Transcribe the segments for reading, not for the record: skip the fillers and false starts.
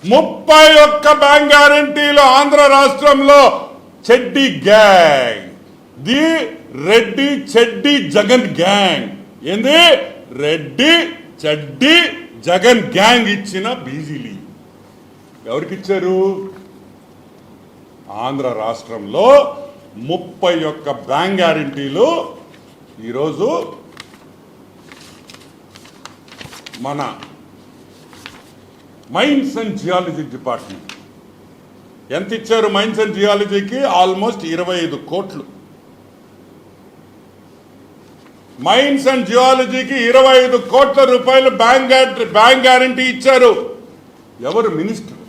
31 bank గ్యారంటీలు ఆంధ్ర రాష్ట్రంలో చెడ్డి గ్యాంగ్, ది రెడ్డి చెడ్డి జగన్ గ్యాంగ్. ఏంది? రెడ్డి చెడ్డి జగన్ గ్యాంగ్ ఇచ్చిన బీజీలు ఎవరికి ఇచ్చారు? ఆంధ్ర రాష్ట్రంలో 31 బ్యాంక్ గ్యారంటీలు ఈరోజు మన మైన్స్ అండ్ జియాలజీ డిపార్ట్మెంట్ ఎంత ఇచ్చారు? మైన్స్ అండ్ జియాలజీకి ఆల్మోస్ట్ 25 కోట్లు. మైన్స్ అండ్ జియాలజీకి 25 కోట్ల రూపాయలు బ్యాంక్ గ్యారంటీ ఇచ్చారు. ఎవరు మినిస్టర్?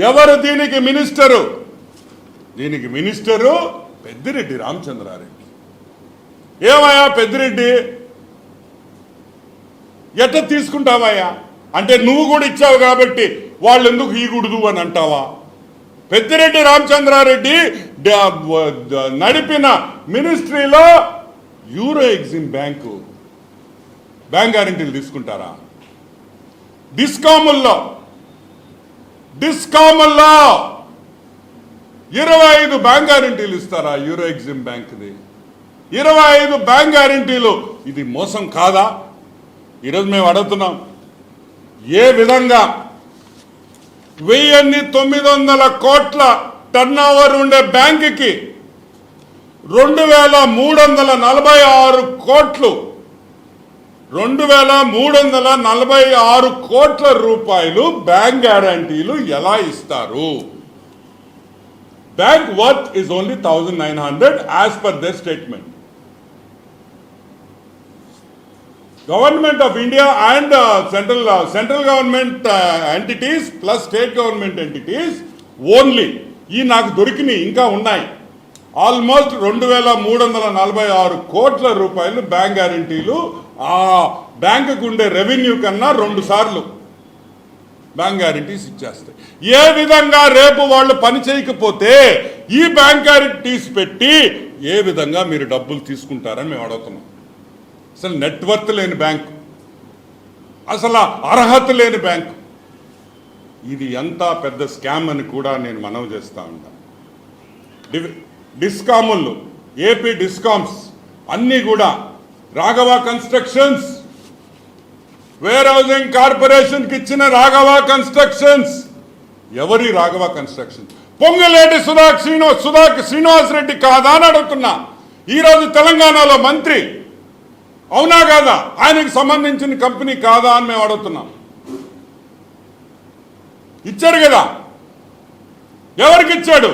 ఎవరు దీనికి మినిస్టరు? దీనికి మినిస్టరు పెద్దిరెడ్డి రామచంద్రారెడ్డి. ఏమయ్యా పెద్దిరెడ్డి, ఎట్లా తీసుకుంటావయ్యా? అంటే నువ్వు కూడా ఇచ్చావు కాబట్టి వాళ్ళు ఎందుకు ఇవ్వకూడదు అని అంటావా? పెద్దిరెడ్డి రామచంద్రారెడ్డి నడిపిన మినిస్ట్రీలో యూరో ఎగ్జిమ్ బ్యాంక్ గ్యారంటీలు తీసుకుంటారా? డిస్కాముల్లో 25 బ్యాంక్ గ్యారంటీలు ఇస్తారా? యూరో ఎగ్జిమ్ బ్యాంక్ది 25 బ్యాంక్ గ్యారంటీలు. ఇది మోసం కాదా? ఈరోజు మేము అడుగుతున్నాం, ఏ విధంగా 1900 కోట్ల టర్న్ ఓవర్ ఉండే బ్యాంకుకి 2346 కోట్లు 2346 కోట్ల రూపాయలు బ్యాంక్ గ్యారంటీలు ఎలా ఇస్తారు? Bank worth is only 1900 as per their statement. Government of India and central government entities plus state government entities only ఈ నాకు దొరికినాయి, ఇంకా ఉన్నాయి. ఆల్మోస్ట్ 2346 కోట్ల రూపాయలు బ్యాంక్ గ్యారంటీలు ఆ బ్యాంకుకు ఉండే రెవెన్యూ కన్నా 2 సార్లు బ్యాంక్ గ్యారంటీస్ ఇచ్చేస్తాయి. ఏ విధంగా రేపు వాళ్ళు పని చేయకపోతే ఈ బ్యాంక్ గ్యారంటీస్ పెట్టి ఏ విధంగా మీరు డబ్బులు తీసుకుంటారని మేము అడుగుతున్నాం. అసలు నెట్వర్త్ లేని బ్యాంకు, అసలు అర్హత లేని బ్యాంకు, ఇది ఎంత పెద్ద స్కామ్ అని కూడా నేను మనవి చేస్తా ఉంటాను. డిస్కాములు, ఏపీ డిస్కామ్స్ అన్నీ కూడా రాఘవ కన్స్ట్రక్షన్స్, వేర్ హౌసింగ్ కార్పొరేషన్కి ఇచ్చిన రాఘవ కన్స్ట్రక్షన్స్. ఎవరి రాఘవ కన్స్ట్రక్షన్? పొంగులేటి శ్రీనివాస్ రెడ్డి కాదా అని అడుగుతున్నా. ఈరోజు తెలంగాణలో మంత్రి, అవునా కాదా? ఆయనకు సంబంధించిన కంపెనీ కాదా అని మేము అడుగుతున్నాం. ఇచ్చారు కదా, ఎవరికి ఇచ్చాడు?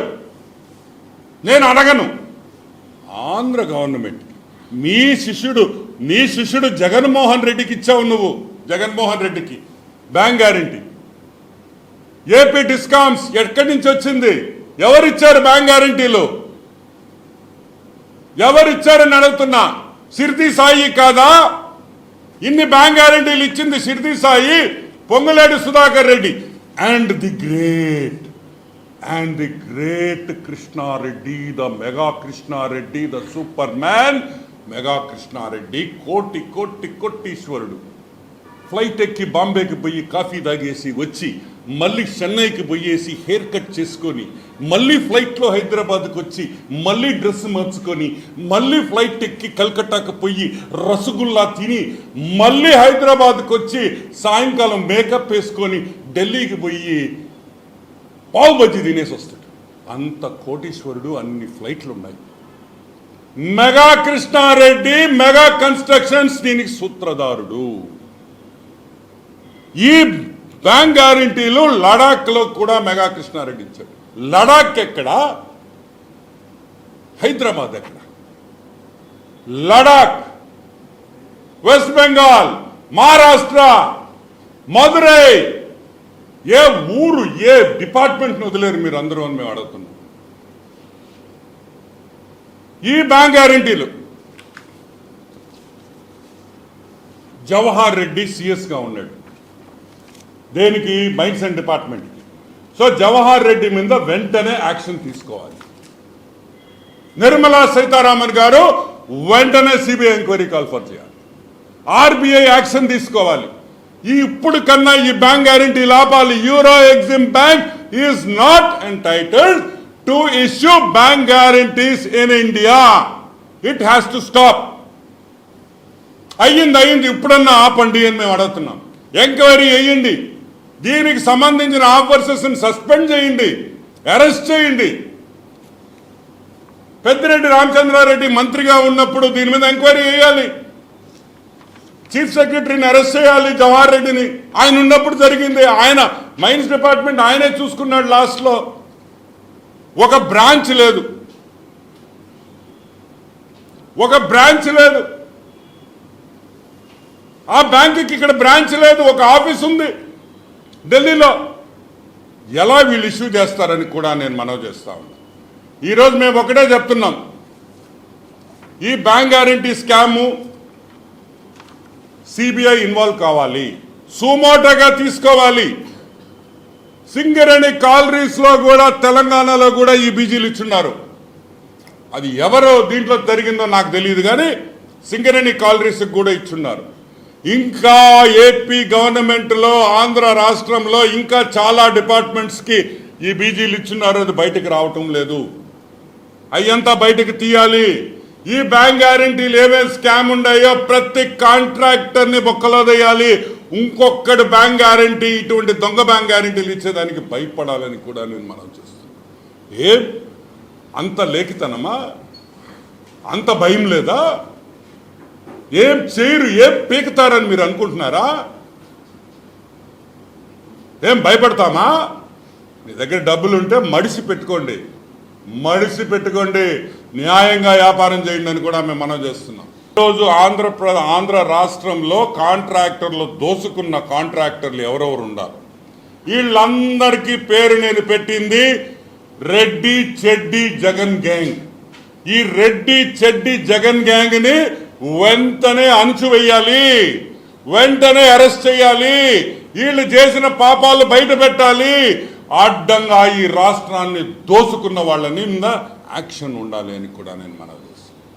నేను అడగను. ఆంధ్ర గవర్నమెంట్ నీ శిష్యుడు జగన్మోహన్ రెడ్డికి ఇచ్చావు నువ్వు. జగన్మోహన్ రెడ్డికి బ్యాంక్ గ్యారంటీ. ఏపీ డిస్కామ్స్ ఎక్కడి నుంచి వచ్చింది? ఎవరిచ్చారు బ్యాంక్ గ్యారంటీలు? ఎవరిచ్చారని అడుగుతున్నా. సిర్ది సాయి కాదా? ఇన్ని బ్యాంక్ గ్యారంటీలు ఇచ్చింది Shirdi Sai, Ponguleti Sudhakar Reddy and the great Krishna Reddy, the mega Krishna Reddy, the super man mega Krishna Reddy. కోటీశ్వరుడు. ఫ్లైట్ ఎక్కి బాంబేకి పోయి కాఫీ తాగేసి వచ్చి మళ్ళీ చెన్నైకి పోయేసి హెయిర్ కట్ చేసుకొని మళ్ళీ ఫ్లైట్లో హైదరాబాద్కి వచ్చి మళ్ళీ డ్రెస్ మార్చుకొని మళ్ళీ ఫ్లైట్ ఎక్కి కల్కట్టాకు పోయి రసగుల్లా తిని మళ్ళీ హైదరాబాద్కి వచ్చి సాయంకాలం మేకప్ వేసుకొని ఢిల్లీకి పోయి పావు బజ్జీ తినేసి వస్తాడు. అంత కోటీశ్వరుడు, అన్ని ఫ్లైట్లు ఉన్నాయి. మెగా కృష్ణారెడ్డి, మెగా కన్స్ట్రక్షన్స్ దీనికి సూత్రధారుడు. ఈ బ్యాంక్ గ్యారంటీలు లడాక్ లో కూడా మెగా కృష్ణారెడ్డి ఇచ్చాడు. లడాక్ ఎక్కడ? హైదరాబాద్ ఎక్కడ? లడాక్, వెస్ట్ బెంగాల్, మహారాష్ట్ర, మదురై, ఏ ఊరు, ఏ డిపార్ట్మెంట్ వదిలేరు మీరు అందరూ అని మేము అడుగుతున్నాం. ఈ బ్యాంక్ గ్యారంటీలు జవహర్ రెడ్డి సిఎస్గా ఉన్నాడు. దేనికి? మైన్స్ అండ్ డిపార్ట్మెంట్కి. సో జవహర్ రెడ్డి మీద వెంటనే యాక్షన్ తీసుకోవాలి. నిర్మలా సీతారామన్ గారు వెంటనే సిబిఐ ఎంక్వైరీ కాల్ ఫర్ చేయాలి. ఆర్బీఐ యాక్షన్ తీసుకోవాలి. ఇప్పుడు కన్నా ఈ బ్యాంక్ గ్యారంటీ లాభాలు euro exim bank is not entitled to issue bank guarantees in India. It has to stop. అయ్యింది ఇప్పుడన్నా ఆపండి అని మేము అడుగుతున్నాం. ఎంక్వైరీ అయ్యింది, దీనికి సంబంధించిన ఆఫీసర్స్ సస్పెండ్ చేయండి, అరెస్ట్ చేయండి. పెద్దిరెడ్డి రామచంద్రారెడ్డి మంత్రిగా ఉన్నప్పుడు దీని మీద ఎంక్వైరీ చేయాలి. చీఫ్ సెక్రటరీని అరెస్ట్ చేయాలి, జవహర్ రెడ్డిని. ఆయన ఉన్నప్పుడు జరిగింది. ఆయన మైన్స్ డిపార్ట్మెంట్ ఆయనే చూసుకున్నాడు. లాస్ట్లో ఒక బ్రాంచ్ లేదు, ఆ బ్యాంకుకి ఇక్కడ బ్రాంచ్ లేదు, ఒక ఆఫీస్ ఉంది ఢిల్లీలో. ఎలా వీళ్ళు ఇష్యూ చేస్తారని కూడా నేను మనవి చేస్తా ఉన్నా. ఈరోజు మేము ఒకటే చెప్తున్నాం, ఈ bank guarantee scam CBI involve కావాలి, సుమోటోగా తీసుకోవాలి. సింగరేణి కాలరీస్ లో కూడా తెలంగాణలో కూడా ఈ బీజీలు ఇచ్చున్నారు. అది ఎవరో దీంట్లో జరిగిందో నాకు తెలియదు, కానీ సింగరేణి కాలరీస్ కూడా ఇచ్చున్నారు. ఇంకా ఏపీ గవర్నమెంట్లో ఆంధ్ర రాష్ట్రంలో ఇంకా చాలా డిపార్ట్మెంట్స్కి ఈ బీజీలు ఇచ్చున్నారు. అది బయటకు రావటం లేదు. అయ్యంతా బయటకు తీయాలి. ఈ బ్యాంక్ గ్యారంటీలు ఏమేమి స్కామ్ ఉన్నాయో ప్రతి కాంట్రాక్టర్ని బొక్కలో వేయాలి. ఇంకొకటి బ్యాంక్ గ్యారంటీ, ఇటువంటి దొంగ బ్యాంక్ గ్యారంటీలు ఇచ్చేదానికి భయపడాలని కూడా నేను మనం చేస్తాను. ఏం అంత లేఖితనమా? అంత భయం లేదా? ఏం చేయరు, ఏం పీకుతారని మీరు అనుకుంటున్నారా? ఏం భయపడతామా? మీ దగ్గర డబ్బులు ఉంటే మడిసి పెట్టుకోండి, న్యాయంగా వ్యాపారం చేయండి అని కూడా మేము మనం చేస్తున్నాం. ఈరోజు ఆంధ్ర రాష్ట్రంలో కాంట్రాక్టర్లు దోసుకున్న కాంట్రాక్టర్లు ఎవరెవరు ఉన్నారు, వీళ్ళందరికీ పేరు నేను పెట్టింది రెడ్డి చెడ్డి జగన్ గ్యాంగ్. ఈ రెడ్డి చెడ్డి జగన్ గ్యాంగ్ ని వెంటనే అణచివేయాలి, వెంటనే అరెస్ట్ చేయాలి. వీళ్ళు చేసిన పాపాలు బయట పెట్టాలి. అడ్డంగా ఈ రాష్ట్రాన్ని దోసుకున్న వాళ్ళని మీద యాక్షన్ ఉండాలి అని కూడా నేను మనవి